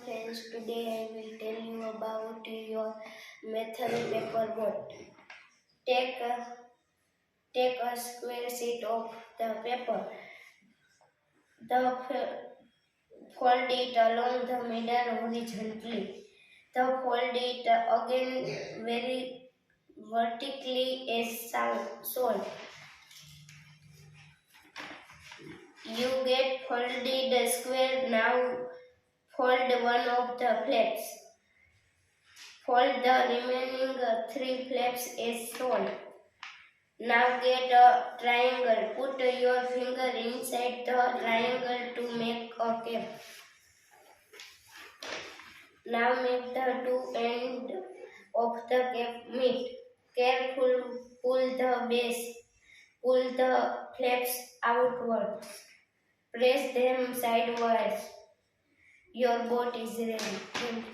friends, today I will tell you about your method paper boat. Take a, take a square sheet of the paper. Fold it along the middle horizontally. Fold it again very vertically as shown. You get folded square. Now fold one of the flaps. Fold the remaining three flaps as shown. Now get a triangle. Put your finger inside the triangle to make a cap. Now make the two ends of the cap meet. Carefully pull the base. Pull the flaps outwards. Press them sideways. Your boat is ready.